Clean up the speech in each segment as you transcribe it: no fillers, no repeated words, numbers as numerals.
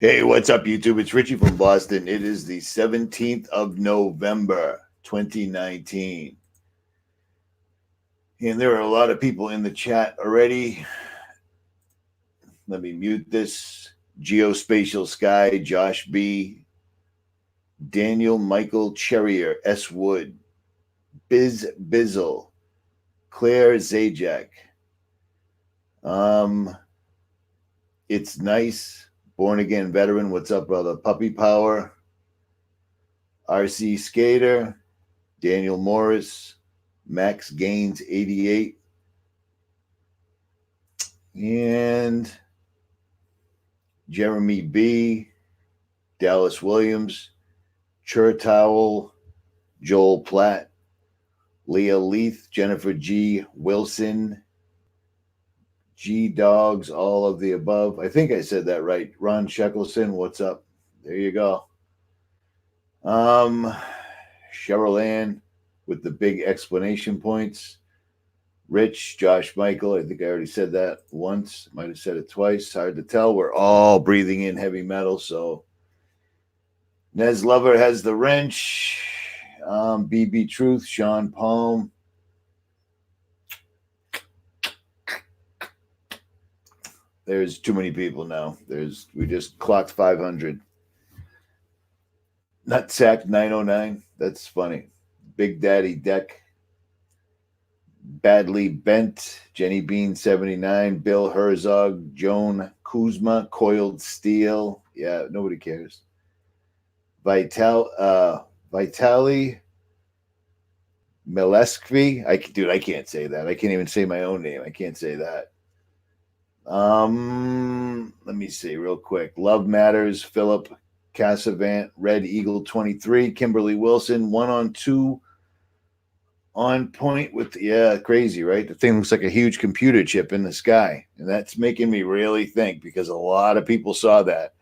Hey, what's up, YouTube? It's Richie from Boston. It is the 17th of November, 2019. And there are a lot of people in the chat already. Let me mute this. Geospatial Sky, Josh B., Daniel Michael Cherrier, S. Wood, Biz Bizzle, Claire Zajac. It's nice. Born Again Veteran, what's up, brother? Puppy Power, RC Skater, Daniel Morris, Max Gaines 88, and Jeremy B, Dallas Williams, Churtowel, Joel Platt, Leah Leith, Jennifer G, Wilson, G Dogs, all of the above. I think I said that right. Ron Sheckelson, what's up? There you go. Cheryl Ann with the big explanation points. Rich, Josh Michael, I think I already said that once. Might have said it twice. Hard to tell. We're all breathing in heavy metal. So Nez Lover has the wrench. BB Truth, Sean Palm. There's too many people now. We just clocked 500. Nutsack 909. That's funny. Big Daddy Deck. Badly Bent. Jenny Bean 79. Bill Herzog. Joan Kuzma. Coiled Steel. Yeah, nobody cares. Vitali Mileskvi. I can't say that. I can't even say my own name. I can't say that. Let me see real quick. Love Matters, Philip Cassavant, Red Eagle 23, Kimberly Wilson, 1 on 2 on point with, crazy, right? The thing looks like a huge computer chip in the sky. And that's making me really think, because a lot of people saw that.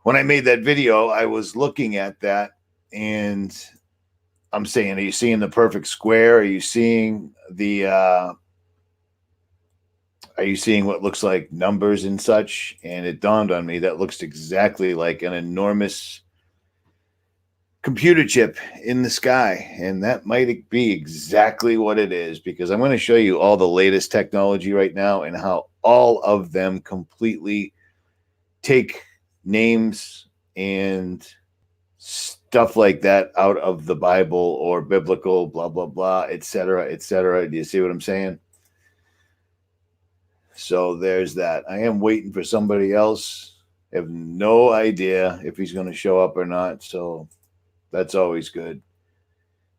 When I made that video, I was looking at that and I'm saying, are you seeing the perfect square? Are you seeing are you seeing what looks like numbers and such? And it dawned on me that looks exactly like an enormous computer chip in the sky. And that might be exactly what it is, because I'm going to show you all the latest technology right now and how all of them completely take names and stuff like that out of the Bible or biblical, blah, blah, blah, etc., etc. Do you see what I'm saying? So there's that. I am waiting for somebody else. I have no idea if he's going to show up or not. So that's always good.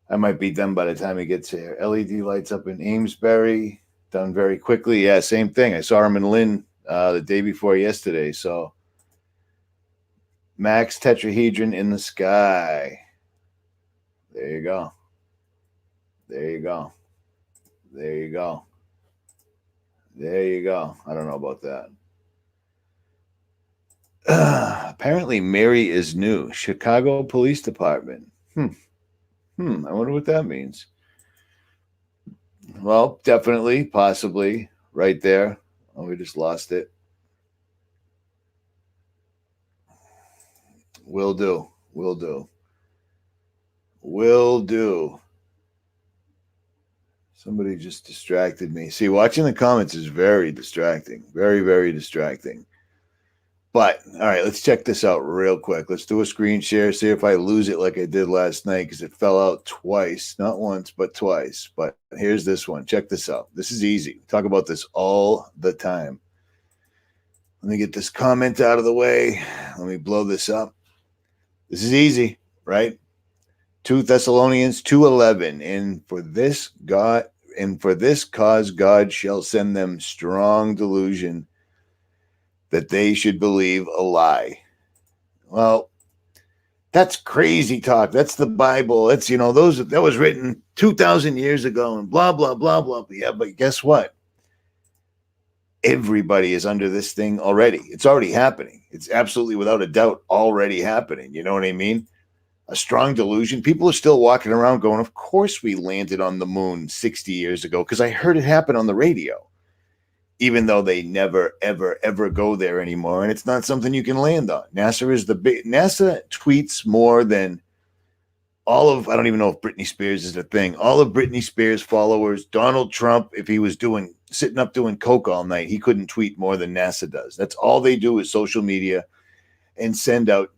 I might be done by the time he gets here. LED lights up in Amesbury. Done very quickly. Yeah, same thing. I saw him in Lynn the day before yesterday. So Max Tetrahedron in the Sky. There you go. There you go. There you go. There you go. I don't know about that. Apparently, Mary is new. Chicago Police Department. I wonder what that means. Well, definitely, possibly, right there. Oh, we just lost it. Will do. Will do. Will do. Somebody just distracted me. See, watching the comments is very distracting. Very, very distracting. But, all right, let's check this out real quick. Let's do a screen share, see if I lose it like I did last night, because it fell out twice. Not once, but twice. But here's this one. Check this out. This is easy. We talk about this all the time. Let me get this comment out of the way. Let me blow this up. This is easy, right? 2 Thessalonians 2:11. And for this cause God shall send them strong delusion, that they should believe a lie. Well, that's crazy talk. That's the Bible. That's, that was written 2,000 years ago and blah, blah, blah, blah. Yeah, but guess what? Everybody is under this thing already. It's already happening. It's absolutely, without a doubt, already happening. You know what I mean? A strong delusion. People are still walking around going, of course we landed on the moon 60 years ago, because I heard it happen on the radio. even though they never, ever, ever go there anymore. And it's not something you can land on. NASA tweets more than all of, I don't even know if Britney Spears is a thing. All of Britney Spears' followers, Donald Trump, if he was sitting up doing coke all night, he couldn't tweet more than NASA does. That's all they do is social media and send out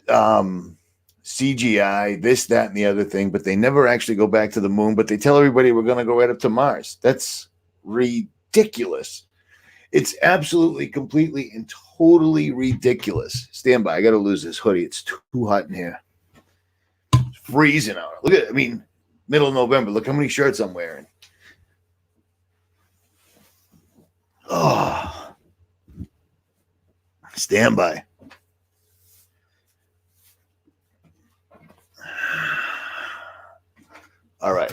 CGI, this, that, and the other thing, but they never actually go back to the moon, but they tell everybody we're going to go right up to Mars. That's ridiculous. It's absolutely, completely, and totally ridiculous. Stand by. I got to lose this hoodie. It's too hot in here. It's freezing out. Look at it. Middle of November. Look how many shirts I'm wearing. Oh. Stand by. All right.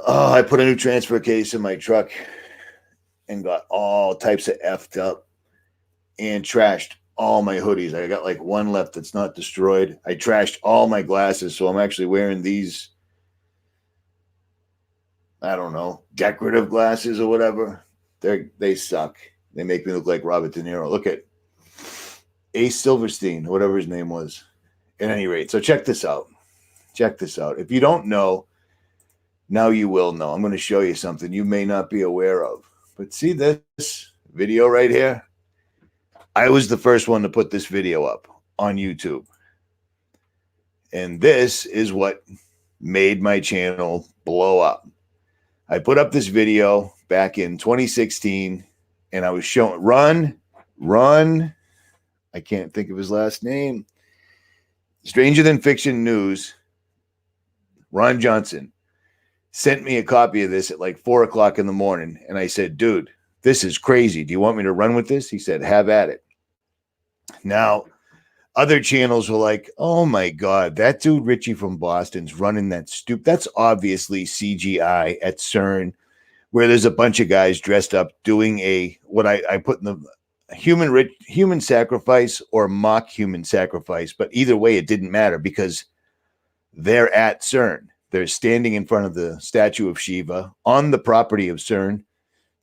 Oh, I put a new transfer case in my truck and got all types of effed up and trashed all my hoodies. I got like one left that's not destroyed. I trashed all my glasses, so I'm actually wearing these, I don't know, decorative glasses or whatever. They suck. They make me look like Robert De Niro. Look at Ace Silverstein, whatever his name was. At any rate, so check this out. If you don't know, now you will know. I'm going to show you something you may not be aware of. But see this video right here? I was the first one to put this video up on YouTube. And this is what made my channel blow up. I put up this video back in 2016, and I was showing Run. I can't think of his last name. Stranger Than Fiction News, Ron Johnson, sent me a copy of this at like 4 o'clock in the morning. And I said, dude, this is crazy. Do you want me to run with this? He said, have at it. Now, other channels were like, oh my God, that dude Richie from Boston's running that that's obviously CGI at CERN, where there's a bunch of guys dressed up doing what I put in the human sacrifice or mock human sacrifice. But either way, it didn't matter because they're at CERN. They're standing in front of the statue of Shiva on the property of CERN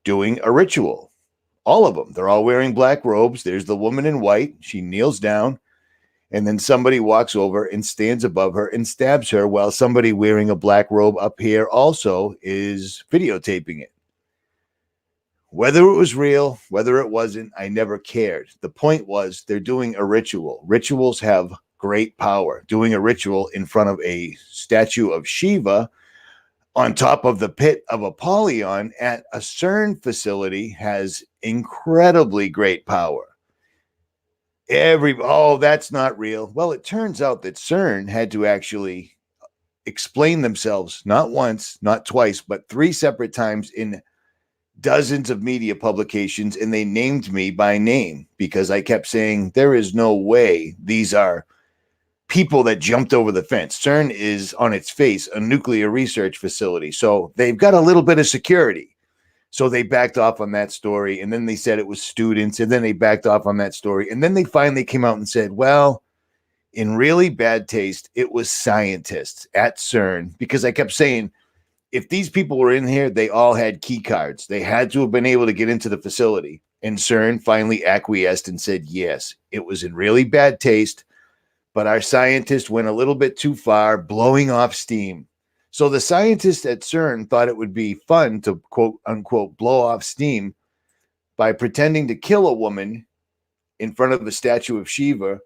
doing a ritual. All of them. They're all wearing black robes. There's the woman in white. She kneels down, and then somebody walks over and stands above her and stabs her while somebody wearing a black robe up here also is videotaping it. Whether it was real, whether it wasn't, I never cared. The point was they're doing a ritual. Rituals have great power. Doing a ritual in front of a statue of Shiva on top of the pit of Apollyon at a CERN facility has incredibly great power. That's not real. Well, it turns out that CERN had to actually explain themselves not once, not twice, but 3 separate times in dozens of media publications, and they named me by name because I kept saying there is no way these are people that jumped over the fence. CERN is on its face a nuclear research facility, so they've got a little bit of security. So they backed off on that story, and then they said it was students, and then they backed off on that story, and then they finally came out and said, well, in really bad taste, it was scientists at CERN, because I kept saying, if these people were in here, they all had key cards. They had to have been able to get into the facility. And CERN finally acquiesced and said, yes, it was in really bad taste, but our scientists went a little bit too far, blowing off steam. So the scientists at CERN thought it would be fun to, quote unquote, blow off steam by pretending to kill a woman in front of the statue of Shiva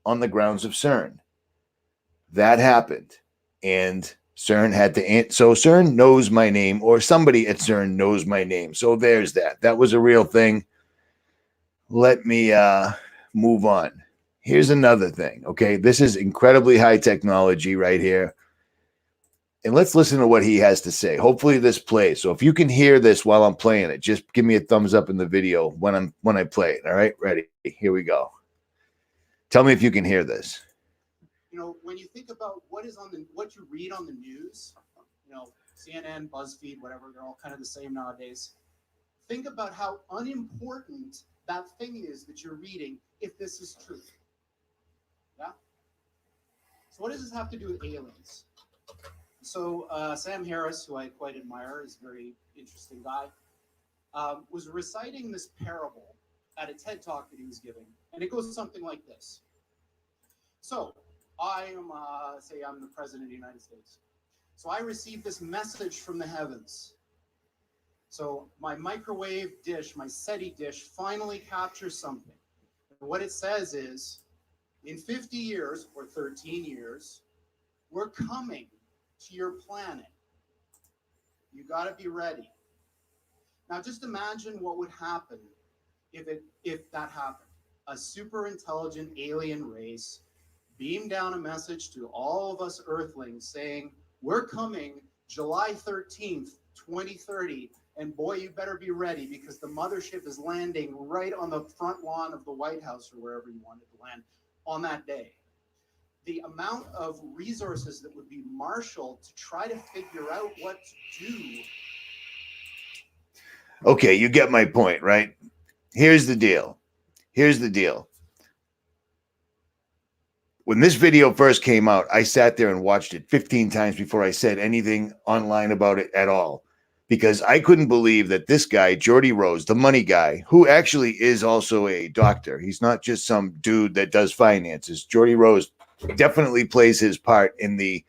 on the grounds of CERN. That happened. And CERN had to, so CERN knows my name, or somebody at CERN knows my name. So there's that. That was a real thing. Let me move on. Here's another thing. Okay. This is incredibly high technology right here. And let's listen to what he has to say. Hopefully this plays. So if you can hear this while I'm playing it, just give me a thumbs up in the video when I play it. All right. Ready? Here we go. Tell me if you can hear this. You know, when you think about what you read on the news, you know, CNN, BuzzFeed, whatever, they're all kind of the same nowadays. Think about how unimportant that thing is that you're reading if this is true. Yeah? So what does this have to do with aliens? So Sam Harris, who I quite admire, is a very interesting guy, was reciting this parable at a TED Talk that he was giving. And it goes something like this. So I am, say I'm the President of the United States. So I received this message from the heavens. So my microwave dish, my SETI dish, finally captures something. And what it says is, in 50 years, or 13 years, we're coming to your planet. You got to be ready. Now just imagine what would happen if that happened. A super intelligent alien race beamed down a message to all of us Earthlings saying, we're coming July 13th, 2030, and boy, you better be ready because the mothership is landing right on the front lawn of the White House or wherever you wanted to land on that day. The amount of resources that would be marshaled to try to figure out what to do. Okay, you get my point, right? Here's the deal. When this video first came out, I sat there and watched it 15 times before I said anything online about it at all. Because I couldn't believe that this guy, Jordy Rose, the money guy, who actually is also a doctor. He's not just some dude that does finances. Jordy Rose definitely plays his part in the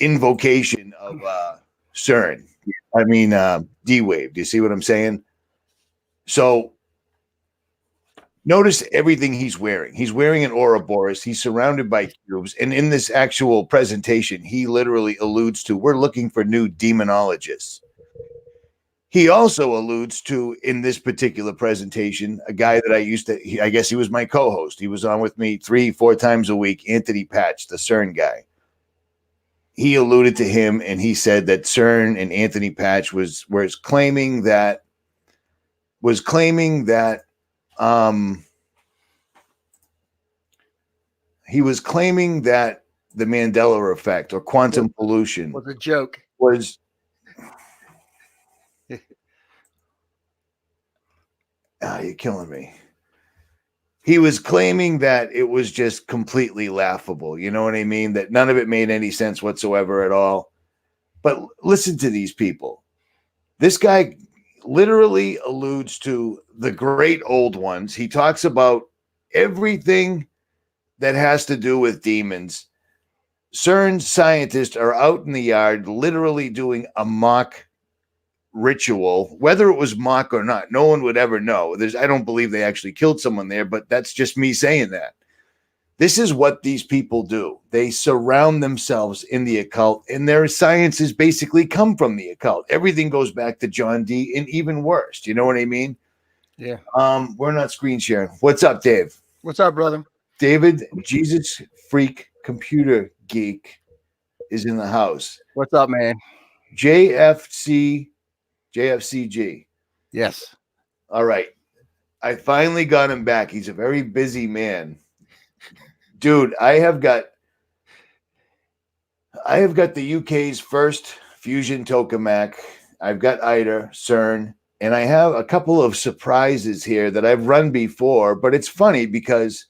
invocation of CERN. I mean, D-Wave. Do you see what I'm saying? So notice everything he's wearing. He's wearing an Ouroboros. He's surrounded by cubes. And in this actual presentation, he literally alludes to, we're looking for new demonologists. He also alludes to, in this particular presentation, a guy that I guess he was my co-host. He was on with me 3-4 times a week, Anthony Patch, the CERN guy. He alluded to him, and he said that CERN and Anthony Patch was claiming that he was claiming that the Mandela effect or quantum pollution was a joke. You're killing me. He was claiming that it was just completely laughable. You know what I mean? That none of it made any sense whatsoever at all. But listen to these people. This guy literally alludes to the great old ones. He talks about everything that has to do with demons. CERN scientists are out in the yard literally doing a mock ritual. Whether it was mock or not, no one would ever know. I don't believe they actually killed someone there, but that's just me saying that. This is what these people do. They surround themselves in the occult, and their sciences basically come from the occult. Everything goes back to John Dee, and even worse. You know what I mean? Yeah. We're not screen sharing. What's up, Dave? What's up, brother? David, Jesus Freak Computer Geek is in the house. What's up, man? JFCG. Yes. All right. I finally got him back. He's a very busy man. Dude, I have got the UK's first fusion tokamak. I've got ITER, CERN, and I have a couple of surprises here that I've run before, but it's funny because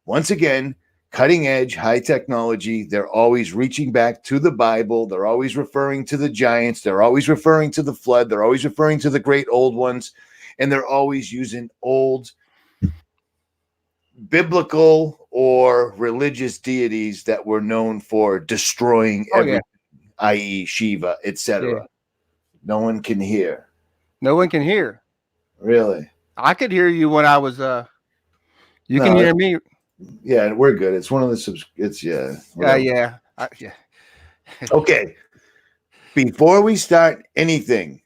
once again, cutting edge, high technology, they're always reaching back to the Bible. They're always referring to the giants. They're always referring to the flood. They're always referring to the great old ones. And they're always using old biblical or religious deities that were known for destroying everything, i.e. Shiva, etc. Yeah. No one can hear. No one can hear. Really? I could hear you when I was you can hear me. Yeah, we're good. It's one of the yeah. Yeah. Okay. Before we start anything,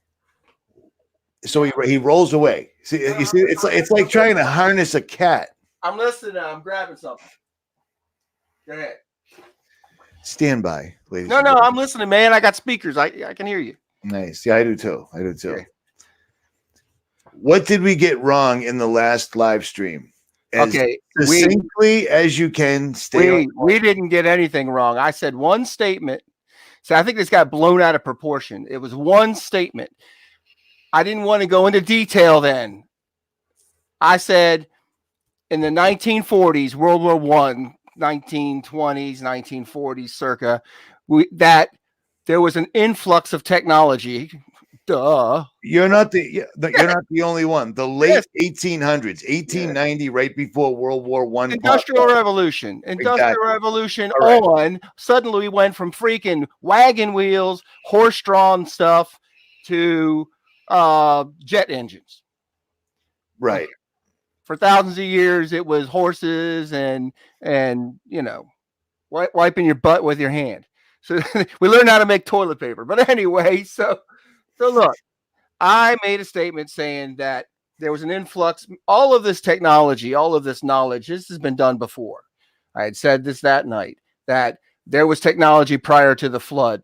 so he rolls away. See, you see, it's like trying to harness a cat. I'm listening. I'm grabbing something. Go ahead. Stand by, ladies. No, I'm listening, man. I got speakers. I can hear you. Nice. Yeah, I do too. Okay. What did we get wrong in the last live stream? As succinctly as you can. We didn't get anything wrong. I said one statement. So I think this got blown out of proportion. It was one statement. I didn't want to go into detail then. I said in the 1940s, World War I, 1920s, 1940s, circa, that there was an influx of technology. Duh. You're not the only one. The late Yes. 1800s, 1890, right before World War One. Industrial Revolution. Exactly. Revolution All right. on. Suddenly we went from freaking wagon wheels, horse-drawn stuff to jet engines. Right. For thousands of years, it was horses and wiping your butt with your hand. So we learned how to make toilet paper. But anyway, so look, I made a statement saying that there was an influx. All of this technology, all of this knowledge, this has been done before. I had said this that night, that there was technology prior to the flood.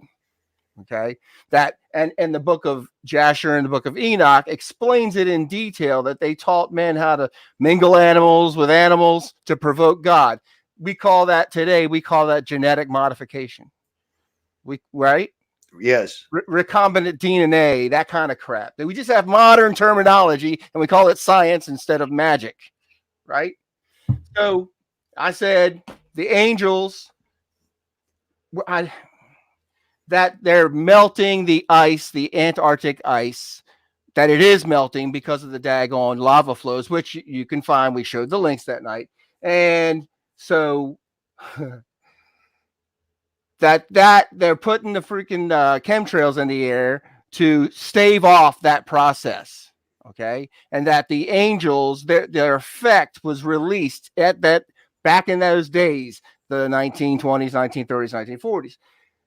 Okay. That and the book of Jasher and the book of Enoch explains it in detail, that they taught men how to mingle animals with animals to provoke God. We call that genetic modification. Right? Yes. Recombinant DNA, that kind of crap. We just have modern terminology and we call it science instead of magic. Right? So I said the angels, that they're melting the ice, the Antarctic ice, that it is melting because of the daggone lava flows, which you can find. We showed the links that night. And so that they're putting the freaking chemtrails in the air to stave off that process. Okay. And that the angels, their effect was released at that back in those days, the 1920s, 1930s, 1940s.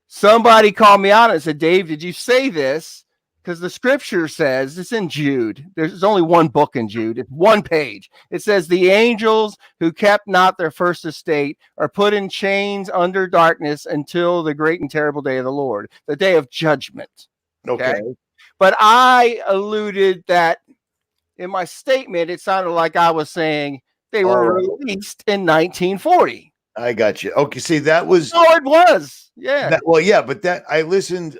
Somebody called me out and said, Dave, did you say this? Because the scripture says, it's in Jude. There's only one book in Jude. It's one page. It says, the angels who kept not their first estate are put in chains under darkness until the great and terrible day of the Lord, the day of judgment. Okay. But I alluded that in my statement, it sounded like I was saying they were released in 1940. I got you. Okay, see, that was. Oh, it was. Yeah. But that I listened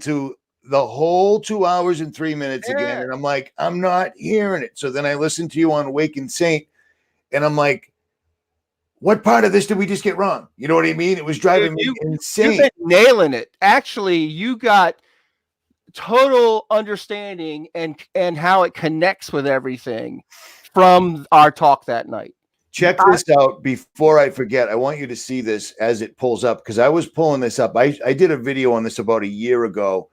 to the whole 2 hours and 3 minutes again, and I'm like, I'm not hearing it. So then I listened to you on Awakened Saint, and I'm like, what part of this did we just get wrong? You know what I mean? It was driving me insane. You've been nailing it. Actually, you got total understanding and how it connects with everything from our talk that night. Check this out before I forget. I want you to see this as it pulls up, because I was pulling this up. I did a video on this about a year ago,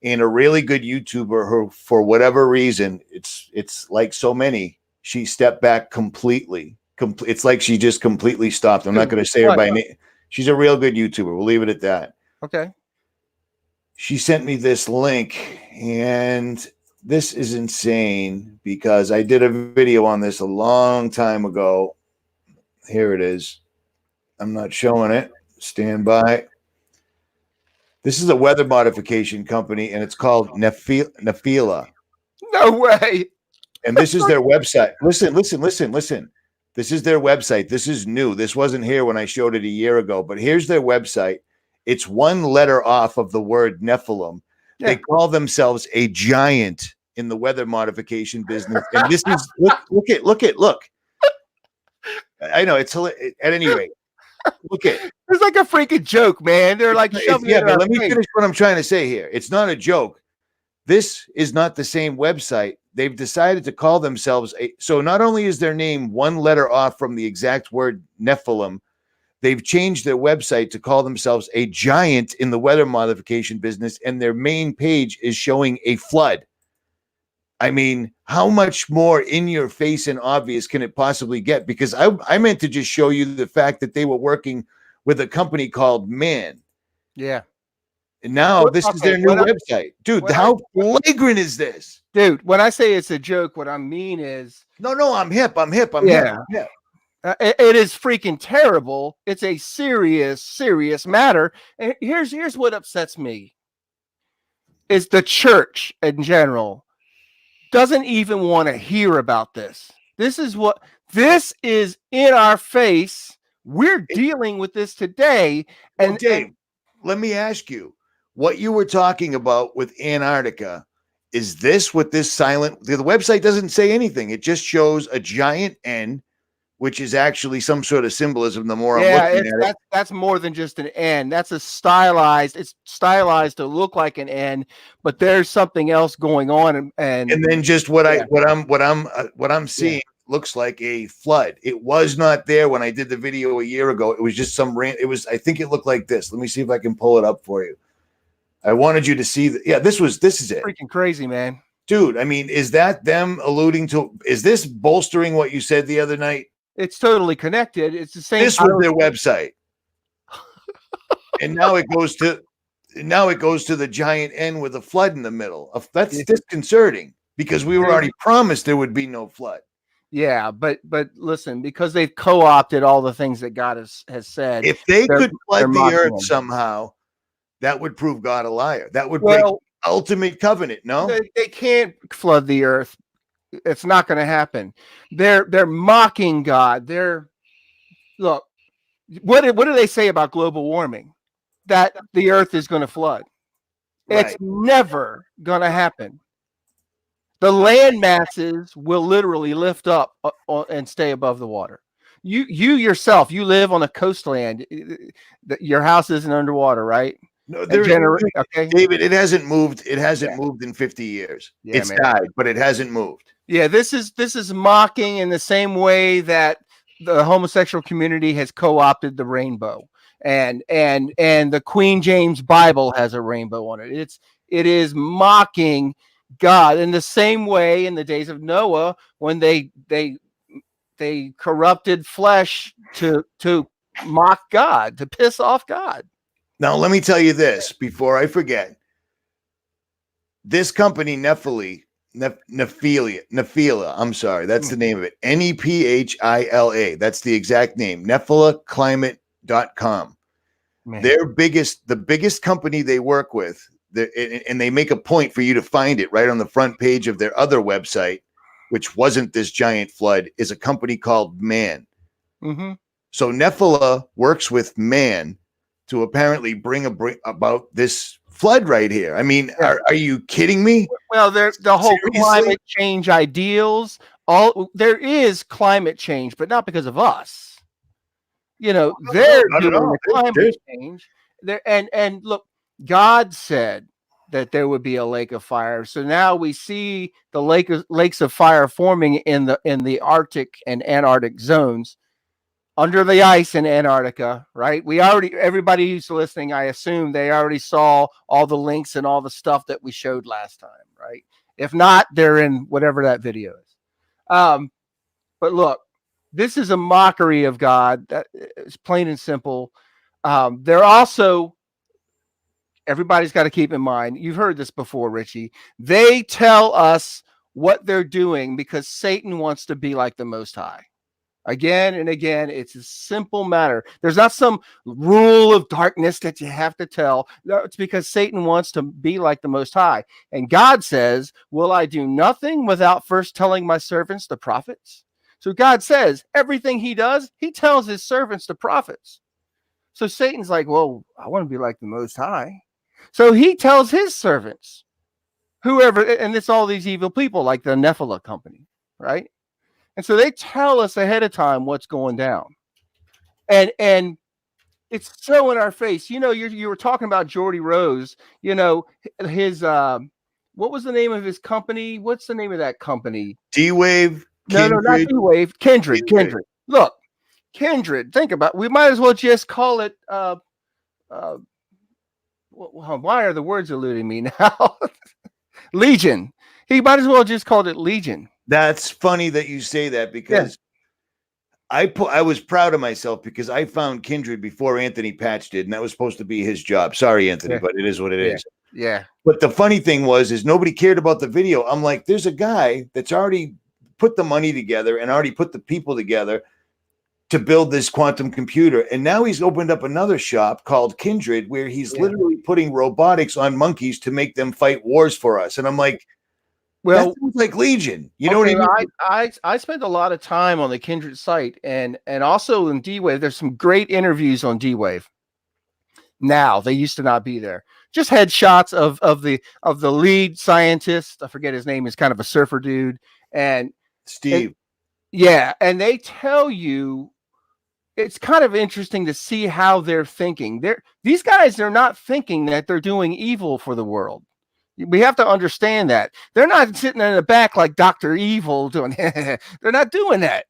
and a really good YouTuber who, for whatever reason, it's like so many, she stepped back completely. It's like she just completely stopped. I'm not going to say her by name. She's a real good YouTuber. We'll leave it at that. Okay. She sent me this link, and this is insane because I did a video on this a long time ago. Here it is. I'm not showing it. Stand by. This is a weather modification company, and it's called Nafila. No way. And this is their website. Listen. This is their website. This is new. This wasn't here when I showed it a year ago, but here's their website. It's one letter off of the word Nephilim. Yeah. They call themselves a giant in the weather modification business. And this is, look. I know it's at any rate. Look at it's like a freaking joke, man. They're like shoving it. But let me finish what I'm trying to say here. It's not a joke. This is not the same website. They've decided to call themselves so not only is their name one letter off from the exact word Nephilim, they've changed their website to call themselves a giant in the weather modification business, and their main page is showing a flood. I mean, how much more in your face and obvious can it possibly get? Because I meant to just show you the fact that they were working with a company called Man. Yeah. And now this is their new website. Dude, how flagrant is this? Dude, when I say it's a joke, what I mean is... No, I'm hip. Hip. It is freaking terrible. It's a serious matter. And here's what upsets me. Is the church in general doesn't even want to hear about this. This is in our face. We're dealing with this today. And Dave, let me ask you, what you were talking about with Antarctica, is this what this the website doesn't say anything. It just shows a giant N which is actually some sort of symbolism. The more I'm Yeah, looking at it, that's more than just an N. That's a stylized. It's stylized to look like an N, but there's something else going on. and then just what I'm seeing Yeah. looks like a flood. It was not there when I did the video a year ago. It was just some rain. It was. I think it looked like this. Let me see if I can pull it up for you. I wanted you to see that. Yeah, this is it. Freaking crazy, man. Dude, I mean, is that them alluding to? Is this bolstering what you said the other night? It's totally connected. It's the same. This was their website, and now it goes to the giant N with a flood in the middle. That's disconcerting because we were already promised there would be no flood. Yeah, but listen, because they've co-opted all the things that God has said. If they could flood the earth him. somehow, that would prove God a liar. That would break ultimate covenant. No, they can't flood the earth. It's not going to happen. They're mocking God. Look. What do they say about global warming? That the earth is going to flood. Right. It's never going to happen. The land masses will literally lift up and stay above the water. You yourself, you live on a coastland. Your house isn't underwater, right? No, okay. David, it hasn't moved. It hasn't moved in 50 years. Yeah, it's died, but it hasn't moved. Yeah, this is mocking in the same way that the homosexual community has co-opted the rainbow, and the Queen James Bible has a rainbow on it. It is mocking God in the same way in the days of Noah when they corrupted flesh to mock God, to piss off God. Now, let me tell you this before I forget. This company, Nafila, I'm sorry, that's the name of it. Nephila. That's the exact name. NefilaClimate.com. The biggest company they work with, and they make a point for you to find it right on the front page of their other website, which wasn't this giant flood, is a company called Man. Mm-hmm. So Nafila works with Man to apparently bring about this flood right here. I mean, are you kidding me? Well, the whole climate change ideals, there is climate change, but not because of us. You know, they're doing the climate change. And look, God said that there would be a lake of fire. So now we see the lakes of fire forming in the Arctic and Antarctic zones. Under the ice in Antarctica, right? Everybody who's listening, I assume they already saw all the links and all the stuff that we showed last time, right? If not, they're in whatever that video is. But look, this is a mockery of God. That is plain and simple. They're also, everybody's got to keep in mind, you've heard this before, Richie. They tell us what they're doing because Satan wants to be like the Most High. Again and again, it's a simple matter. There's not some rule of darkness that you have to tell. No, it's because Satan wants to be like the Most High. And God says, will I do nothing without first telling my servants, the prophets? So God says everything he does, he tells his servants, the prophets. So Satan's like, well, I want to be like the Most High. So he tells his servants, whoever, and it's all these evil people like the Nafila company, right? And so they tell us ahead of time what's going down. And it's so in our face. You know, you were talking about Jordy Rose, you know, his what was the name of his company? What's the name of that company? D-Wave. No, not D-Wave. Kindred. Look, Kindred. Think about it. We might as well just call it why are the words eluding me now? Legion. He might as well just called it Legion. That's funny that you say that because I was proud of myself because I found Kindred before Anthony Patch did, and that was supposed to be his job. Sorry, Anthony, but it is what it is. Yeah. But the funny thing is nobody cared about the video. I'm like, there's a guy that's already put the money together and already put the people together to build this quantum computer. And now he's opened up another shop called Kindred where he's literally putting robotics on monkeys to make them fight wars for us. And I'm like, well, that sounds like Legion. You know what I mean? I spent a lot of time on the Kindred site and also in D-Wave. There's some great interviews on D-Wave. Now they used to not be there. Just headshots of the lead scientist. I forget his name. Is kind of a surfer dude. And Steve. Yeah, and they tell you it's kind of interesting to see how they're thinking. These guys are not thinking that they're doing evil for the world. We have to understand that. They're not sitting in the back like Dr. Evil doing they're not doing that.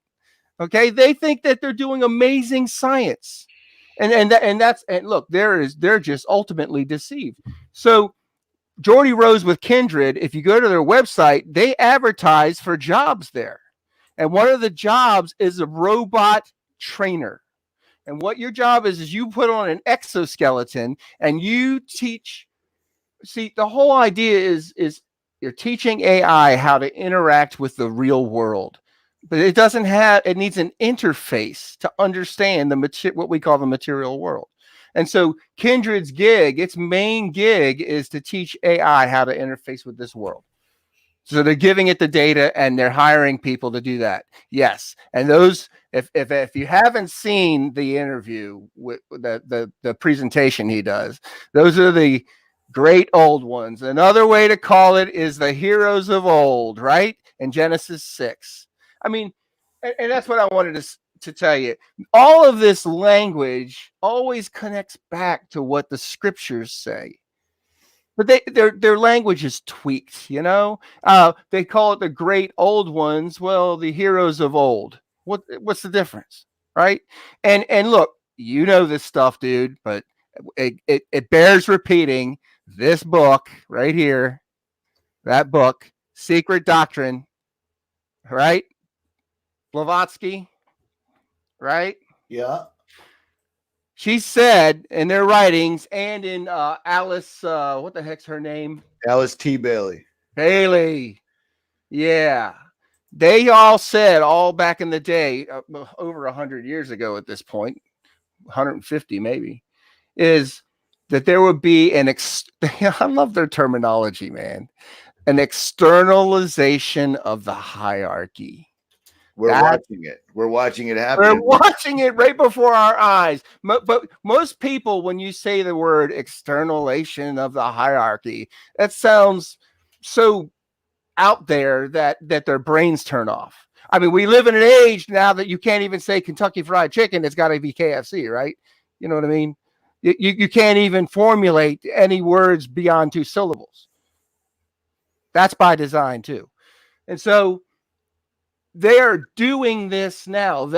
Okay? They think that they're doing amazing science. And look, they're just ultimately deceived. So Jordy Rose with Kindred, if you go to their website, they advertise for jobs there. And one of the jobs is a robot trainer. And what your job is you put on an exoskeleton and you teach. See, the whole idea is you're teaching AI how to interact with the real world. But it needs an interface to understand what we call the material world. And so Kindred's its main gig is to teach AI how to interface with this world. So they're giving it the data and they're hiring people to do that. Yes. And those, if you haven't seen the interview with the presentation he does, those are the great old ones. Another way to call it is the heroes of old, right? In Genesis 6. I mean, and that's what I wanted to tell you. All of this language always connects back to what the scriptures say. But their language is tweaked, you know. They call it the great old ones. Well, the heroes of old. What's the difference, right? And look, you know this stuff, dude, but it bears repeating. This book right here, that book, Secret Doctrine, right? Blavatsky, right? Yeah. She said in their writings and in Alice, what the heck's her name? Alice T. Bailey. Haley. Yeah. They all said all back in the day, over 100 years ago at this point, 150 maybe, is that there would be I love their terminology, man, an externalization of the hierarchy. We're watching it. We're watching it happen. We're watching it right before our eyes. But most people, when you say the word externalization of the hierarchy, that sounds so out there that their brains turn off. I mean, we live in an age now that you can't even say Kentucky Fried Chicken. It's got to be KFC, right? You know what I mean? You can't even formulate any words beyond 2 syllables. That's by design too. And so they are doing this now.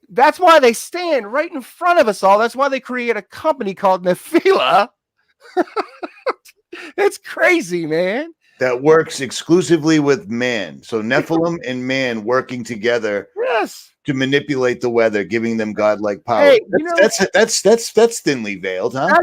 That's why they stand right in front of us all. That's why they create a company called Nafila. It's crazy, man. That works exclusively with man. So Nephilim and man working together. Yes. To manipulate the weather, giving them godlike power. Hey, that's thinly veiled, huh?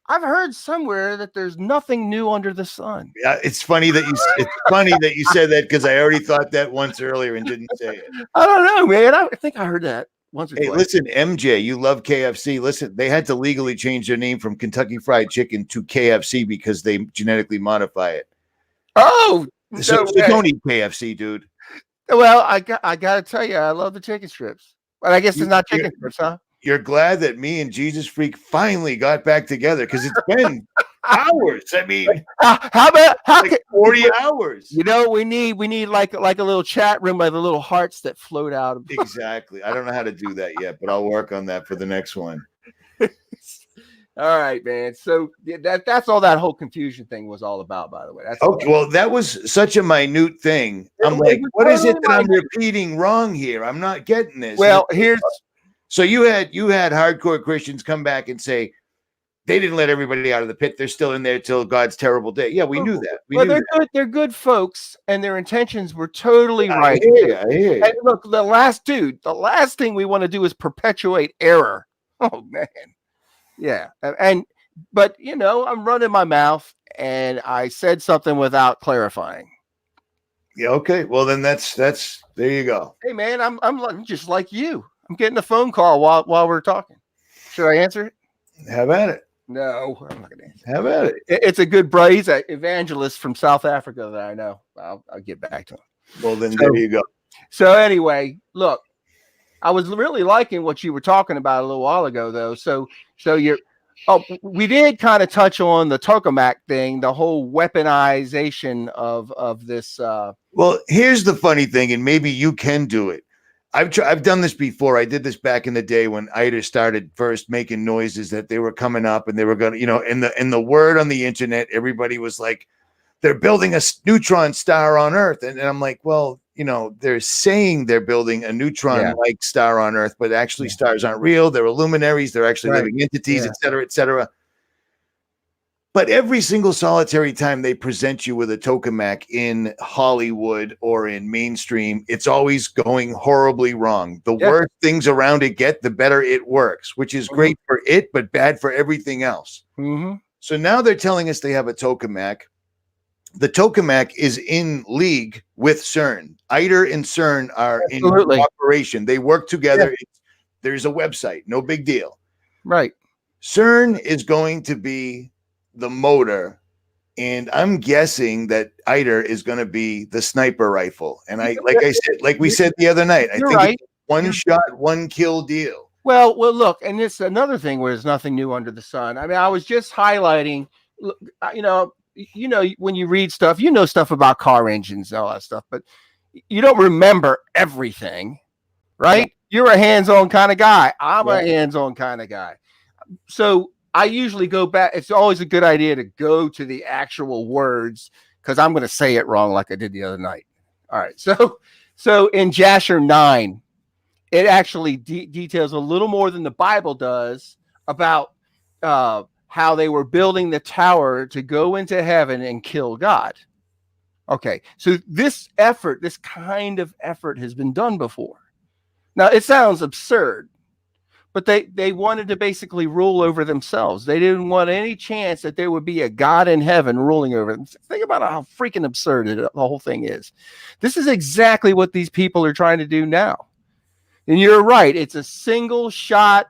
I've heard somewhere that there's nothing new under the sun. Yeah, it's funny that you said that because I already thought that once earlier and didn't say it. I don't know, man. I think I heard that once or twice. Hey, listen, MJ, you love KFC. Listen, they had to legally change their name from Kentucky Fried Chicken to KFC because they genetically modify it. Oh, so don't eat KFC, dude. Well, I got to tell you, I love the chicken strips. But I guess it's not chicken strips, huh? You're glad that me and Jesus Freak finally got back together because it's been hours. I mean, how 40 hours? You know, we need like a little chat room by the little hearts that float out. Exactly. I don't know how to do that yet, but I'll work on that for the next one. All right, man. So that's all that whole confusion thing was all about, by the way. Okay, well, that was such a minute thing. I'm like, what is it that I'm repeating wrong here? I'm not getting this. Well, so you had hardcore Christians come back and say they didn't let everybody out of the pit. They're still in there till God's terrible day. Yeah, we knew that. Good. They're good folks, and their intentions were totally right. I hear you. And look, the last thing we want to do is perpetuate error. Oh man. Yeah. But you know, I'm running my mouth and I said something without clarifying. Yeah, okay. Well, then that's there you go. Hey man, I'm just like you. I'm getting a phone call while we're talking. Should I answer it? Have at it. No, I'm not gonna answer. Have at it. It's a good brother. He's an evangelist from South Africa that I know. I'll get back to him. Well, then there you go. So anyway, look, I was really liking what you were talking about a little while ago, though. So Oh, we did kind of touch on the tokamak thing, the whole weaponization of this. Well, here's the funny thing, and maybe you can do it. I've done this before. I did this back in the day when ITER started first making noises that they were coming up and they were going to, in the word on the internet, everybody was like, they're building a neutron star on Earth. And I'm like, well, they're saying they're building a neutron-like star on Earth, but actually stars aren't real. They're luminaries. They're actually living entities, et cetera, et cetera. But every single solitary time they present you with a tokamak in Hollywood or in mainstream, it's always going horribly wrong. The worse things around it get, the better it works, which is great for it, but bad for everything else. Mm-hmm. So now they're telling us they have a tokamak. The tokamak is in league with CERN. ITER and CERN are in cooperation. They work together. Yeah. There's a website. No big deal. Right. CERN is going to be the motor, and I'm guessing that ITER is going to be the sniper rifle. And we said the other night, I think it's one shot, one kill deal. Well, look, and it's another thing where there's nothing new under the sun. I mean, I was just highlighting, when you read stuff, stuff about car engines and all that stuff, but you don't remember everything, right? Yeah. You're a hands-on kind of guy. I'm a hands-on kind of guy. So I usually go back. It's always a good idea to go to the actual words because I'm going to say it wrong like I did the other night. All right. So in Jasher 9, it actually details a little more than the Bible does about how they were building the tower to go into heaven and kill God. Okay. So this kind of effort has been done before. Now it sounds absurd, but they wanted to basically rule over themselves. They didn't want any chance that there would be a God in heaven ruling over them. Think about how freaking absurd the whole thing is. This is exactly what these people are trying to do now. And you're right. It's a single shot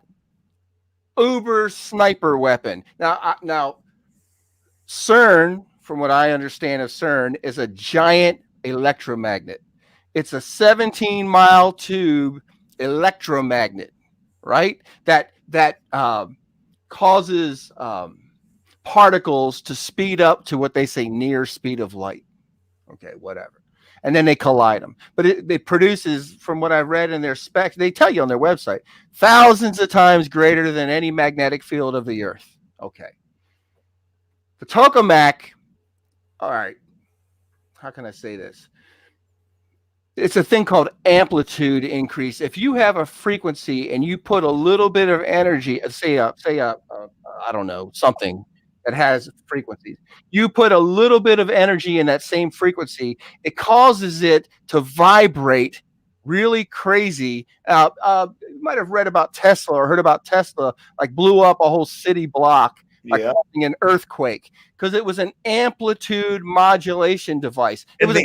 uber sniper weapon. Now, CERN, from what I understand of CERN, is a giant electromagnet. It's a 17-mile tube electromagnet. Right? That causes particles to speed up to what they say near speed of light. Okay, whatever. And then they collide them. But it produces, from what I've read in their specs, they tell you on their website, thousands of times greater than any magnetic field of the Earth. Okay. The tokamak, all right, how can I say this? It's a thing called amplitude increase. If you have a frequency and you put a little bit of energy, I don't know, something that has frequencies, you put a little bit of energy in that same frequency, it causes it to vibrate really crazy. You might have read about Tesla or heard about Tesla, like blew up a whole city block, like causing an earthquake, because it was an amplitude modulation device. It was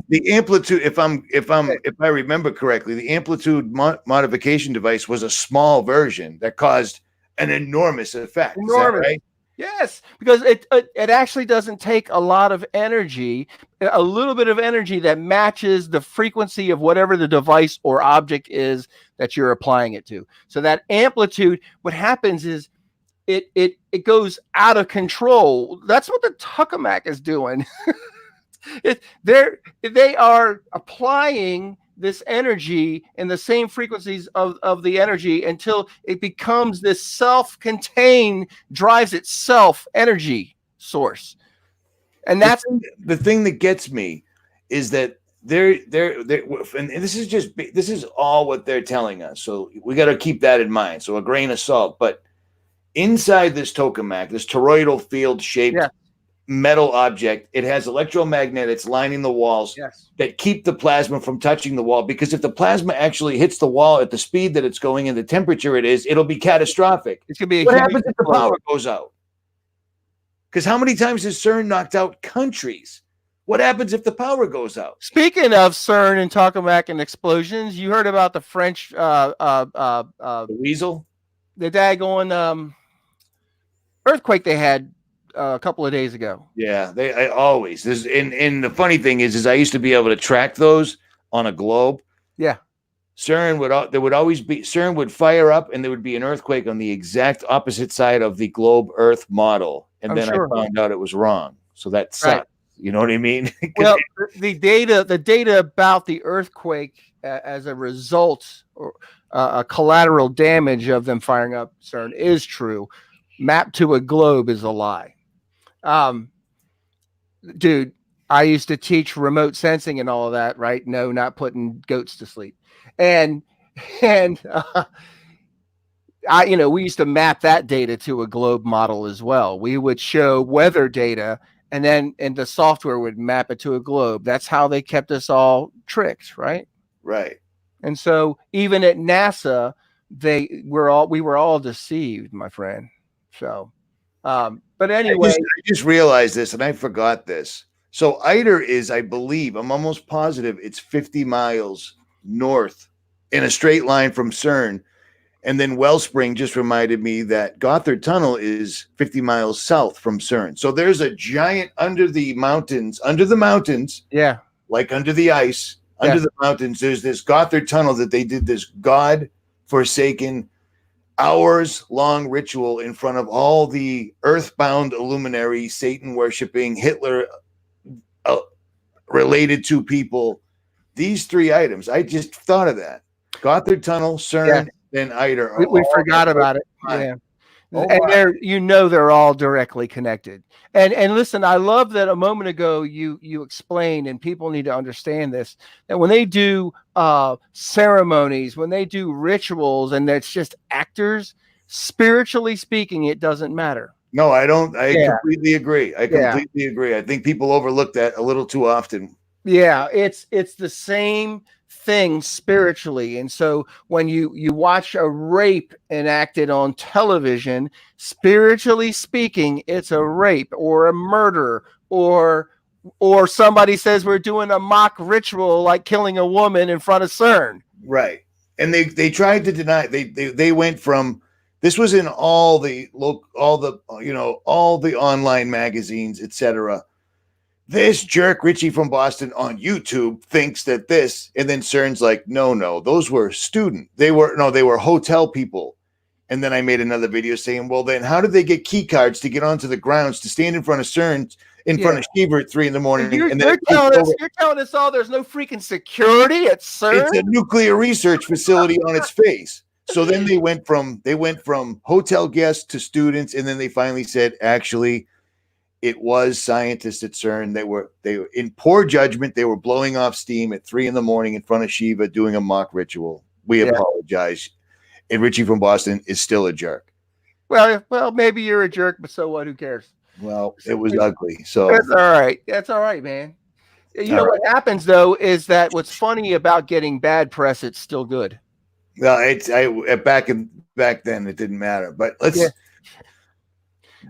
the amplitude. If I remember correctly, the amplitude modification device was a small version that caused an enormous effect. Enormous. Is that right? Yes, because it actually doesn't take a lot of energy, a little bit of energy that matches the frequency of whatever the device or object is that you're applying it to. So that amplitude, what happens is it goes out of control. That's what the tokamak is doing. They are applying this energy in the same frequencies of the energy until it becomes this self-contained, drives itself energy source. And that's the thing that gets me is that they're and this is all what they're telling us. So we got to keep that in mind. So a grain of salt, but inside this tokamak, this toroidal field shaped metal object, it has electromagnets lining the walls that keep the plasma from touching the wall. Because if the plasma actually hits the wall at the speed that it's going and the temperature it is, it'll be catastrophic. It's gonna be what happens if the power goes out? Because how many times has CERN knocked out countries? What happens if the power goes out? Speaking of CERN and tokamak and explosions, you heard about the French the weasel, the daggone earthquake they had a couple of days ago. Yeah, I always. And the funny thing is I used to be able to track those on a globe. Yeah. CERN would fire up and there would be an earthquake on the exact opposite side of the globe Earth model. And I'm then sure. I found out it was wrong. So that sucks. Right. You know what I mean? Well, the data about the earthquake as a result or a collateral damage of them firing up CERN is true. Mapped to a globe is a lie. Dude, I used to teach remote sensing and all of that, right? No, not putting goats to sleep. And we used to map that data to a globe model as well. We would show weather data and the software would map it to a globe. That's how they kept us all tricked, right? Right. And so even at NASA, we were all deceived, my friend. So, but anyway, I just realized this and I forgot this. So ITER is, I believe, I'm almost positive it's 50 miles north in a straight line from CERN. And then Wellspring just reminded me that Gothard Tunnel is 50 miles south from CERN. So there's a giant under the mountains, yeah, like under the ice, under the mountains, there's this Gothard Tunnel that they did this God-forsaken hours-long ritual in front of all the earthbound luminaries, Satan-worshipping, Hitler related to people. These three items, I just thought of that. Gothard Tunnel, CERN, and ITER. We forgot about it. Yeah. Oh, and they're all directly connected. And listen, I love that a moment ago you explained, and people need to understand this, that when they do ceremonies, when they do rituals, and it's just actors, spiritually speaking, it doesn't matter. No, I don't. I completely agree. I completely agree. I think people overlook that a little too often. Yeah, it's the same thing spiritually. And so when you watch a rape enacted on television, spiritually speaking, it's a rape or a murder, or somebody says we're doing a mock ritual like killing a woman in front of CERN. Right. And they tried to deny. They went from, this was in all the online magazines, etc. This jerk Richie from Boston on YouTube thinks that this, and then CERN's like, no, those were they were hotel people. And then I made another video saying, well, then how did they get key cards to get onto the grounds to stand in front of CERN, in front of Shiva at 3 a.m? You're telling us all there's no freaking security at CERN? It's a nuclear research facility on its face. So then they went from hotel guests to students, and then they finally said, actually, it was scientists at CERN. They were in poor judgment. They were blowing off steam at 3 a.m. in front of Shiva doing a mock ritual. We apologize. And Richie from Boston is still a jerk. Well, maybe you're a jerk, but so what? Who cares? Well, it was ugly. So that's all right. That's all right, man. You know what happens though is that what's funny about getting bad press, it's still good. Well, back then it didn't matter. But let's. Yeah.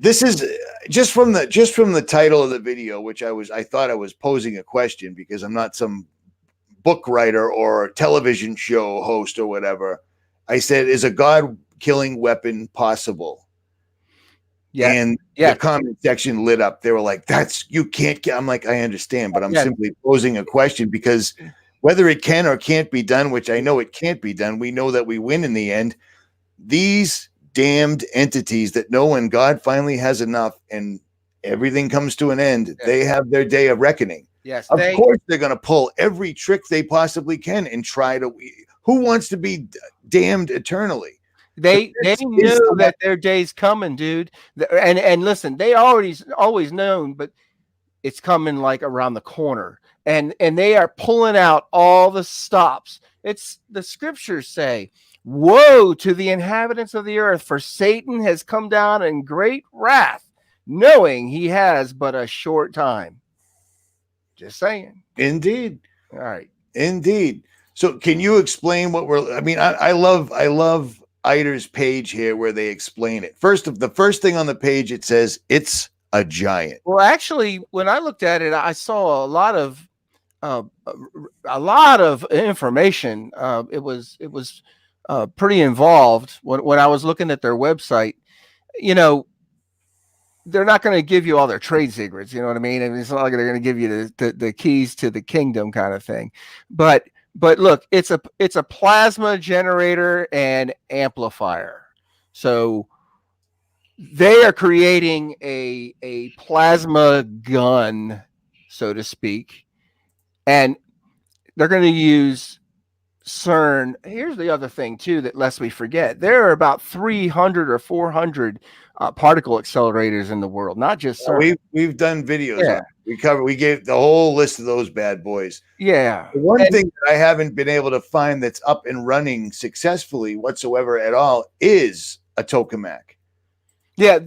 This is just from the title of the video, which I thought I was posing a question because I'm not some book writer or television show host or whatever. I said, is a God-killing weapon possible? Yeah. And the comment section lit up. They were like, you can't get. I'm like, I understand, but I'm simply posing a question because whether it can or can't be done, which I know it can't be done, we know that we win in the end. These damned entities that know when God finally has enough and everything comes to an end, they have their day of reckoning. Yes, of course they're going to pull every trick they possibly can and try to. Who wants to be damned eternally? They know that their day's coming, dude. And listen, they always known, but it's coming like around the corner, and they are pulling out all the stops. It's the scriptures say, woe to the inhabitants of the earth, for Satan has come down in great wrath, knowing he has but a short time. Just saying. Indeed. All right. Indeed. So can you explain what I love ITER's page here where they explain it. The first thing on the page, it says it's a giant. Well, actually, when I looked at it, I saw a lot of information. It was pretty involved when I was looking at their website. They're not going to give you all their trade secrets. You know what I mean? And it's not like they're going to give you the keys to the kingdom kind of thing. But but look, it's a plasma generator and amplifier. So they are creating a plasma gun, so to speak, and they're going to use CERN. Here's the other thing too that lest we forget: there are about 300 or 400 particle accelerators in the world, not just CERN. We've done videos Yeah. on it. We gave the whole list of those bad boys. Yeah. The one thing that I haven't been able to find that's up and running successfully whatsoever at all is a tokamak. Yeah,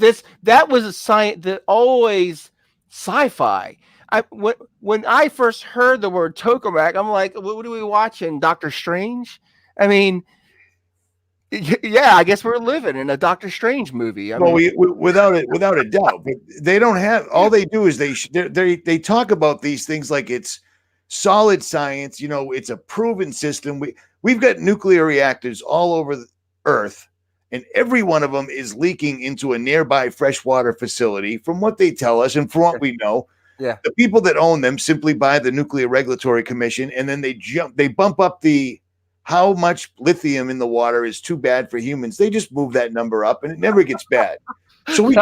that was a science that always sci-fi. When I first heard the word tokamak, I'm like, what are we watching? Doctor Strange? I mean, yeah, I guess we're living in a Doctor Strange movie. Without a doubt, but they don't have. All they do is they talk about these things like it's solid science. You know, it's a proven system. We've got nuclear reactors all over the Earth. And every one of them is leaking into a nearby freshwater facility, from what they tell us and from what we know. Yeah. The people that own them simply buy the Nuclear Regulatory Commission, and then they bump up the how much lithium in the water is too bad for humans. They just move that number up, and it never gets bad. So we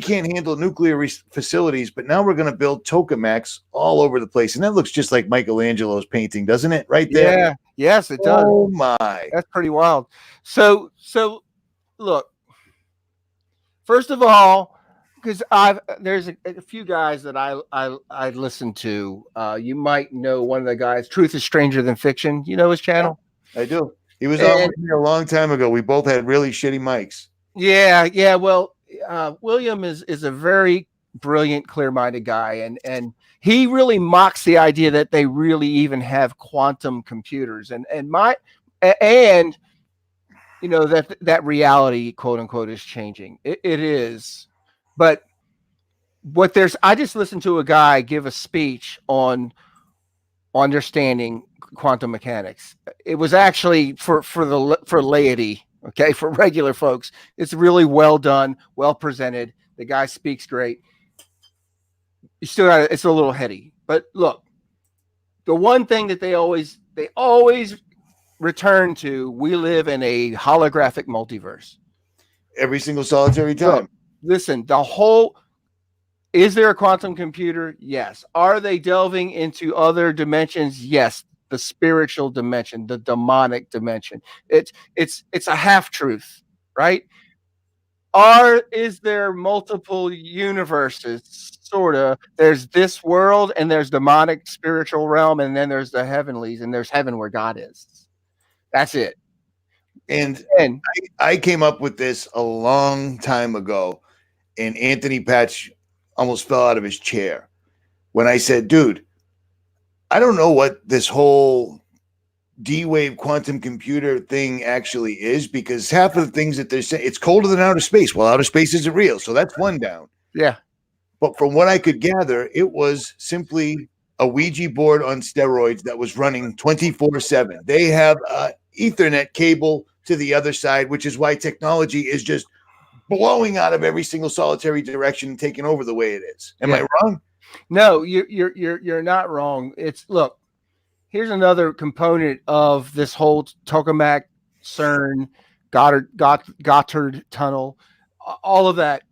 can't handle nuclear facilities, but now we're going to build tokamaks all over the place. And that looks just like Michelangelo's painting, doesn't it? Right there. Yeah. Yes, it does. Oh my. That's pretty wild. So look, first of all, because there's a few guys that I listen to. You might know one of the guys, Truth is Stranger Than Fiction. You know his channel? Yeah, I do. He was on with me a long time ago. We both had really shitty mics. Yeah. Well, William is a very brilliant, clear-minded guy, and he really mocks the idea that they really even have quantum computers, and you know that reality, quote unquote, is changing. It is, but I just listened to a guy give a speech on understanding quantum mechanics. It was actually for laity. Okay, for regular folks, it's really well done, well presented. The guy speaks great. You still got it's a little heady, but look, the one thing that they always return to: we live in a holographic multiverse. Every single solitary time. Look, listen, is there a quantum computer? Yes. Are they delving into other dimensions? Yes. The spiritual dimension, the demonic dimension. It's a half truth, right? Is there multiple universes? Sort of. There's this world, and there's demonic spiritual realm, and then there's the heavenlies, and there's heaven where God is. That's it. And I came up with this a long time ago, and Anthony Patch almost fell out of his chair when I said, dude, I don't know what this whole D-wave quantum computer thing actually is, because half of the things that they're saying, it's colder than outer space. Well, outer space isn't real, so that's one down. Yeah. But from what I could gather, it was simply a Ouija board on steroids that was running 24/7. They have an Ethernet cable to the other side, which is why technology is just blowing out of every single solitary direction and taking over the way it is. Am I wrong? No, you're not wrong. Look, here's another component of this whole tokamak, CERN, Goddard tunnel, all of that.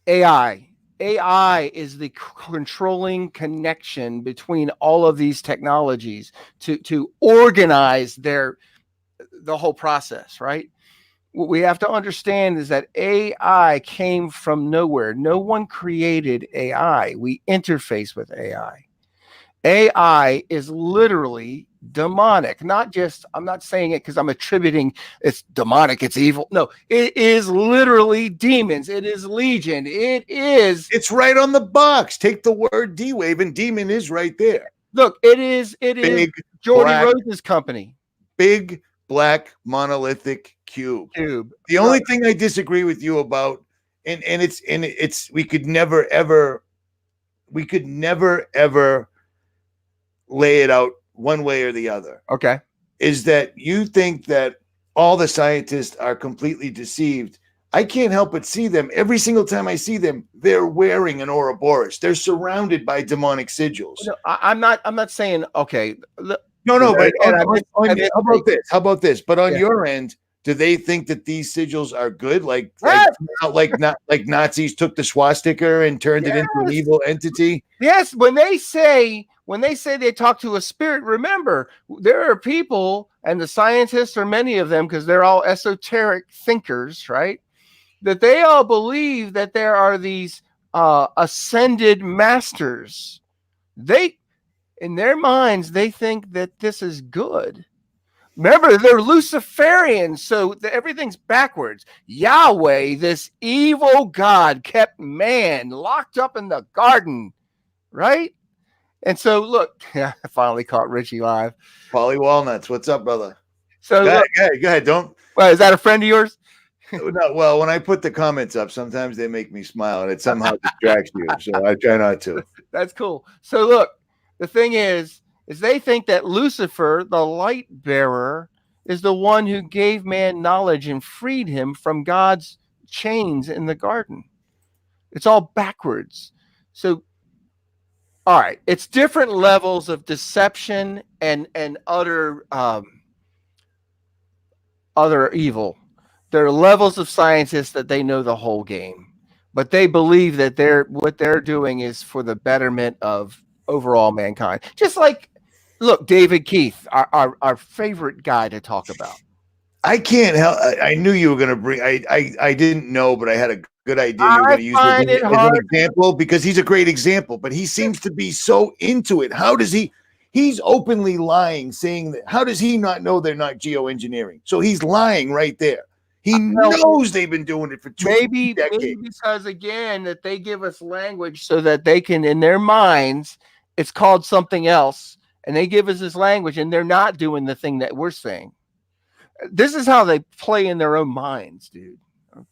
AI is the controlling connection between all of these technologies to organize the whole process, right? What we have to understand is that AI came from nowhere. No one created AI. We interface with AI. AI is literally demonic. I'm not saying it because I'm attributing it's demonic, it's evil. No, it is literally demons. It is legion. It's right on the box. Take the word D-wave and demon is right there. Look, it is Jordy Rose's company. Big black monolithic cube. The only thing I disagree with you about, and it's we could never ever lay it out one way or the other. Okay. Is that you think that all the scientists are completely deceived? I can't help but see them every single time I see them. They're wearing an Ouroboros. They're surrounded by demonic sigils. No, I'm not saying, okay, No, but And how about this? How about this? But on Yeah. your end, do they think that these sigils are good? Yes. Not like Nazis took the swastika and turned it into an Yes. evil entity? Yes, when they say they talk to a spirit, remember there are people, and the scientists are many of them because they're all esoteric thinkers, right? That they all believe that there are these ascended masters. They, in their minds, they think that this is good. Remember, they're Luciferians, so everything's backwards. Yahweh, this evil God, kept man locked up in the garden, right? And so, look, I finally caught Richie live. Polly Walnuts, what's up, brother? So, Go look, ahead. Don't. well, is that a friend of yours? No, well, when I put the comments up, sometimes they make me smile, and it somehow distracts you. So I try not to. That's cool. So, look, the thing is they think that Lucifer, the light bearer, is the one who gave man knowledge and freed him from God's chains in the garden. It's all backwards. So, all right, it's different levels of deception and utter evil. There are levels of scientists that they know the whole game, but they believe that what they're doing is for the betterment of overall mankind. Just like, look, David Keith, our favorite guy to talk about. I can't help. I knew you were going to bring. I didn't know, but I had a good idea you were going to use him as an example because he's a great example. But he seems to be so into it. How does he? He's openly lying, saying that. How does he not know they're not geoengineering? So he's lying right there. He knows they've been doing it for maybe because again that they give us language so that they can, in their minds, it's called something else, and they give us this language, and they're not doing the thing that we're saying. This is how they play in their own minds, dude.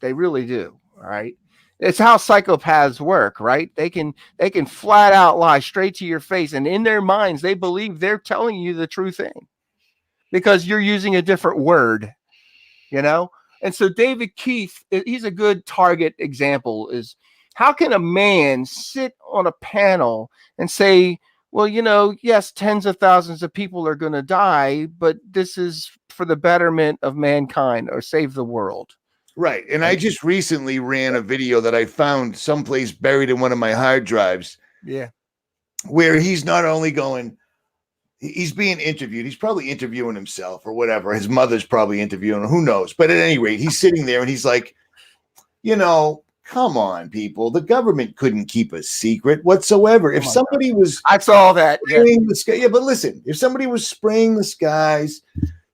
They really do. All right. It's how psychopaths work, right? They can flat out lie straight to your face, and in their minds, they believe they're telling you the true thing because you're using a different word, you know? And so David Keith, he's a good target example. Is how can a man sit on a panel and say, well, yes, tens of thousands of people are going to die, but this is for the betterment of mankind or save the world. Right. And I just recently ran a video that I found someplace buried in one of my hard drives. Yeah. Where he's not only going, he's being interviewed. He's probably interviewing himself or whatever. His mother's probably interviewing him. Who knows? But at any rate, he's sitting there and he's like, come on, people. The government couldn't keep a secret whatsoever. If somebody was... I saw that. The sky, yeah, but listen, if somebody was spraying the skies,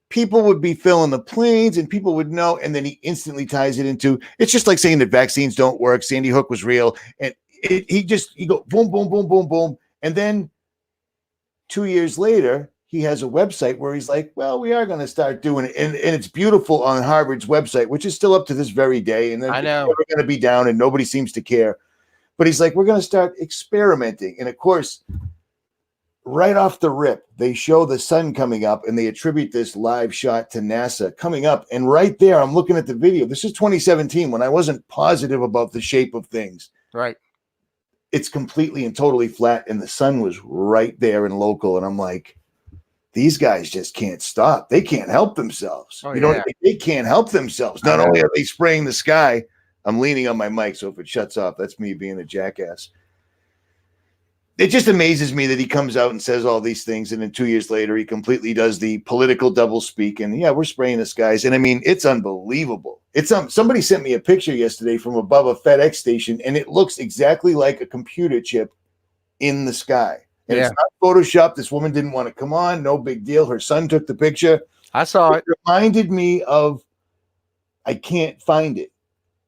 people would be filling the planes and people would know. And then he instantly ties it into, it's just like saying that vaccines don't work. Sandy Hook was real. And he go boom, boom, boom, boom, boom. And then 2 years later, he has a website where he's like, well, we are going to start doing it. And it's beautiful on Harvard's website, which is still up to this very day. And then it's never going to be down and nobody seems to care. But he's like, we're going to start experimenting. And of course, right off the rip, they show the sun coming up and they attribute this live shot to NASA coming up. And right there, I'm looking at the video. This is 2017 when I wasn't positive about the shape of things. Right. It's completely and totally flat. And the sun was right there and local. And I'm like, these guys just can't stop. They can't help themselves. Know what I mean? They can't help themselves. Not only are they spraying the sky, I'm leaning on my mic. So if it shuts off, that's me being a jackass. It just amazes me that he comes out and says all these things. And then 2 years later, he completely does the political double speak. And yeah, we're spraying the skies. And I mean, it's unbelievable. Somebody sent me a picture yesterday from above a FedEx station, and it looks exactly like a computer chip in the sky. And it's not Photoshop. This woman didn't want to come on. No big deal. Her son took the picture. I saw it. It reminded me of, I can't find it.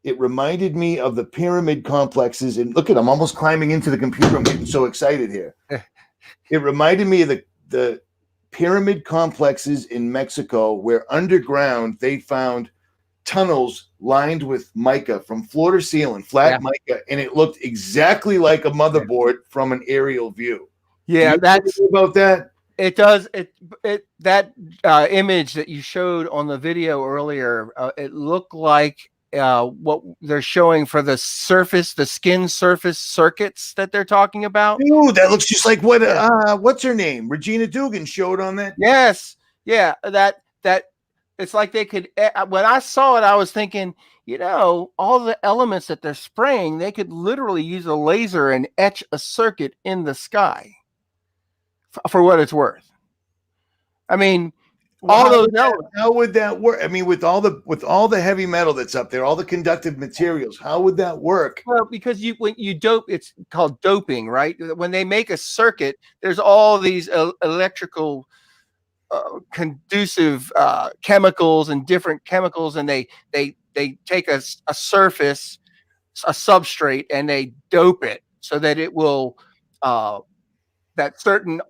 It reminded me of the pyramid complexes. And look at, I'm almost climbing into the computer. I'm getting so excited here. It reminded me of the pyramid complexes in Mexico where underground they found tunnels lined with mica from floor to ceiling, flat mica. And it looked exactly like a motherboard from an aerial view. Yeah, that's about that. It does. That image that you showed on the video earlier, it looked like what they're showing for the skin surface circuits that they're talking about. Dude, that looks just like what Yeah. what's her name? Regina Dugan showed on that. Yes. Yeah. That it's like they could, when I saw it, I was thinking, all the elements that they're spraying, they could literally use a laser and etch a circuit in the sky for what it's worth. I mean, all those elements. How would that work? I mean, with all the heavy metal that's up there, all the conductive materials, how would that work? Well, because when you dope, it's called doping, right? When they make a circuit, there's all these electrical conducive chemicals and different chemicals, and they take a surface, a substrate, and they dope it so that it will that certain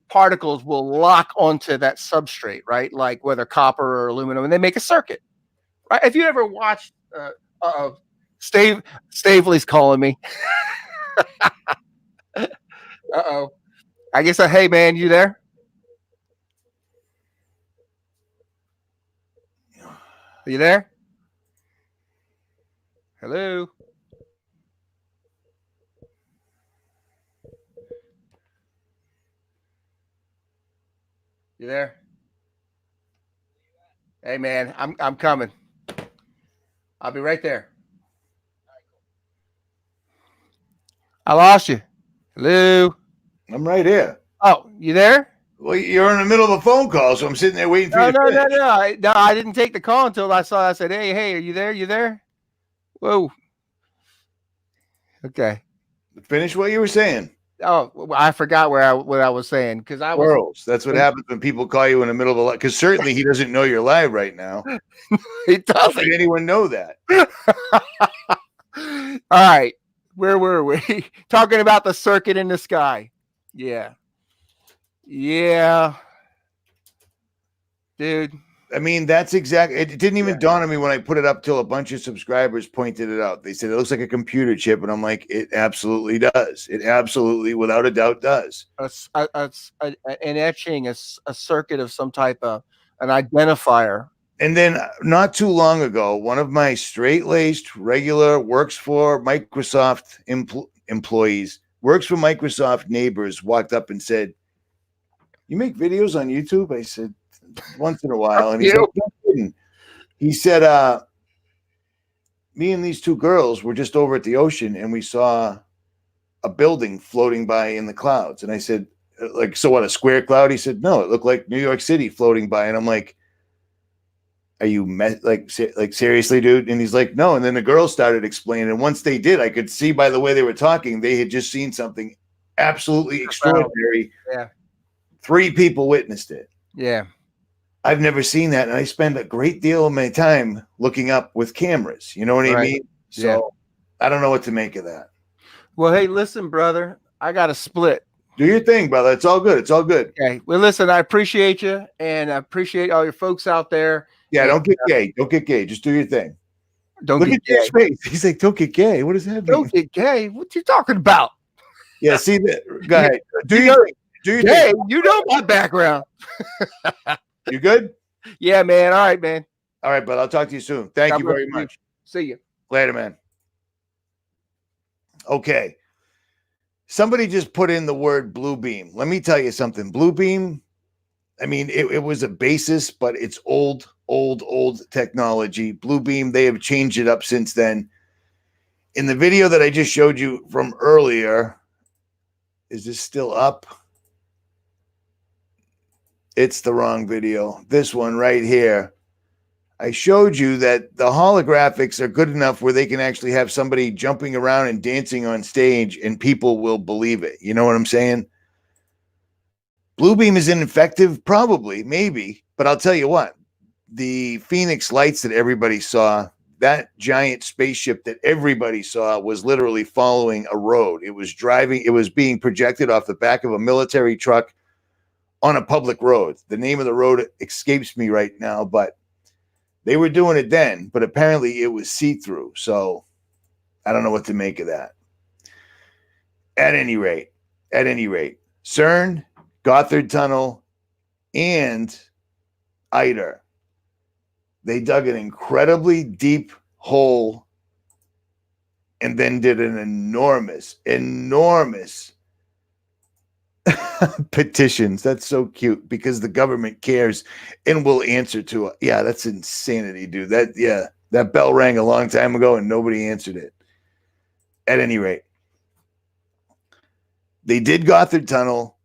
particles will lock onto that substrate, right? Like whether copper or aluminum, and they make a circuit. Right? If you ever watched, Stavely's calling me. I guess. Hey, man, you there? Are you there? Hello? You there? Hey, man, I'm coming. I'll be right there. I lost you. Hello? I'm right here. Oh, you there? Well, you're in the middle of a phone call, so I'm sitting there waiting for you to finish. No. I didn't take the call until I said, hey, are you there? You there? Whoa. Okay. Finish what you were saying. Oh, I forgot what I was saying because I was. Squirrels. That's what happens when people call you in the middle of a live. Because certainly he doesn't know you're live right now. He doesn't. How did anyone know that? All right. Where were we? Talking about the circuit in the sky. Yeah. Yeah. Dude. I mean, that's exactly. It didn't even dawn on me when I put it up till a bunch of subscribers pointed it out. They said it looks like a computer chip, and I'm like, it absolutely does. It absolutely, without a doubt, does. An etching, a circuit of some type of an identifier. And then not too long ago, one of my straight-laced, regular, works for Microsoft employees, works for Microsoft neighbors, walked up and said, "You make videos on YouTube?" I said, "Once in a while." And he said, "No kidding." He said, "Me and these two girls were just over at the ocean, and we saw a building floating by in the clouds." And I said, "Like, so what, a square cloud?" He said, "No, it looked like New York City floating by." And I'm like, "Are you like seriously, dude?" And he's like, "No." And then the girls started explaining. And once they did, I could see by the way they were talking, they had just seen something absolutely extraordinary. Yeah. 3 people witnessed it. Yeah. I've never seen that. And I spend a great deal of my time looking up with cameras. You know what I mean? So I don't know what to make of that. Well, hey, listen, brother, I got to split. Do your thing, brother. It's all good. It's all good. Okay. Well, listen, I appreciate you, and I appreciate all your folks out there. Yeah, don't get gay. Don't get gay. Just do your thing. Don't Look get at your face. He's like, "Don't get gay." What does that mean? Don't get gay. What you talking about? Yeah, see that. Go ahead. Do your thing. Do your Gay, thing. you know my background. You good? Yeah, man. All right, man. All right, but I'll talk to you soon. Thank you very much. See you later, man. Okay. Somebody just put in the word blue beam. Let me tell you something. Blue beam, I mean, it was a basis, but it's old technology. Blue beam, they have changed it up since then. In the video that I just showed you from earlier, is this still up? It's the wrong video. This one right here. I showed you that the holographics are good enough where they can actually have somebody jumping around and dancing on stage and people will believe it. You know what I'm saying? Blue beam is ineffective? Probably, maybe. But I'll tell you what, the Phoenix lights that everybody saw, that giant spaceship that everybody saw was literally following a road. It was driving, it was being projected off the back of a military truck on a public road. The name of the road escapes me right now, but they were doing it then, but apparently it was see-through. So I don't know what to make of that. At any rate, CERN, Gothard Tunnel, and ITER, they dug an incredibly deep whole, and then did an enormous petitions. That's so cute because the government cares and will answer to it. Yeah, that's insanity, dude. That bell rang a long time ago and nobody answered it. At any rate, they did Gothard Tunnel.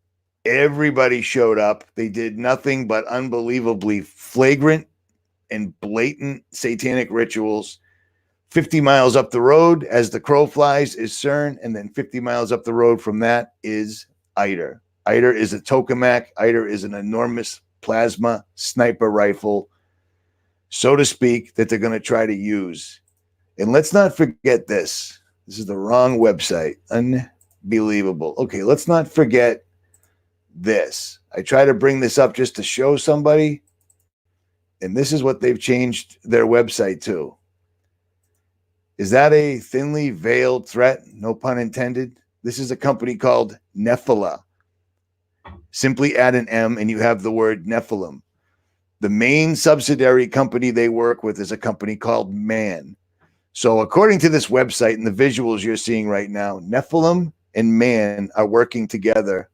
Everybody showed up. They did nothing but unbelievably flagrant and blatant satanic rituals. 50 miles up the road, as the crow flies, is CERN, and then 50 miles up the road from that is ITER. ITER is a tokamak. ITER is an enormous plasma sniper rifle, so to speak, that they're going to try to use. And let's not forget this. This is the wrong website. Unbelievable. Okay, let's not forget this. I try to bring this up just to show somebody, and this is what they've changed their website to. Is that a thinly veiled threat? No pun intended. This is a company called Nafila. Simply add an M and you have the word Nephilim. The main subsidiary company they work with is a company called Man. So according to this website and the visuals you're seeing right now, Nephilim and Man are working together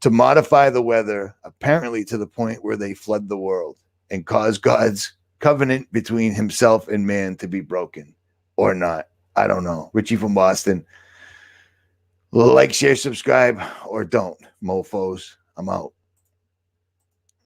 to modify the weather, apparently to the point where they flood the world and cause God's covenant between himself and man to be broken. Or not. I don't know. Richie from Boston. Like, share, subscribe, or don't. Mofos. I'm out.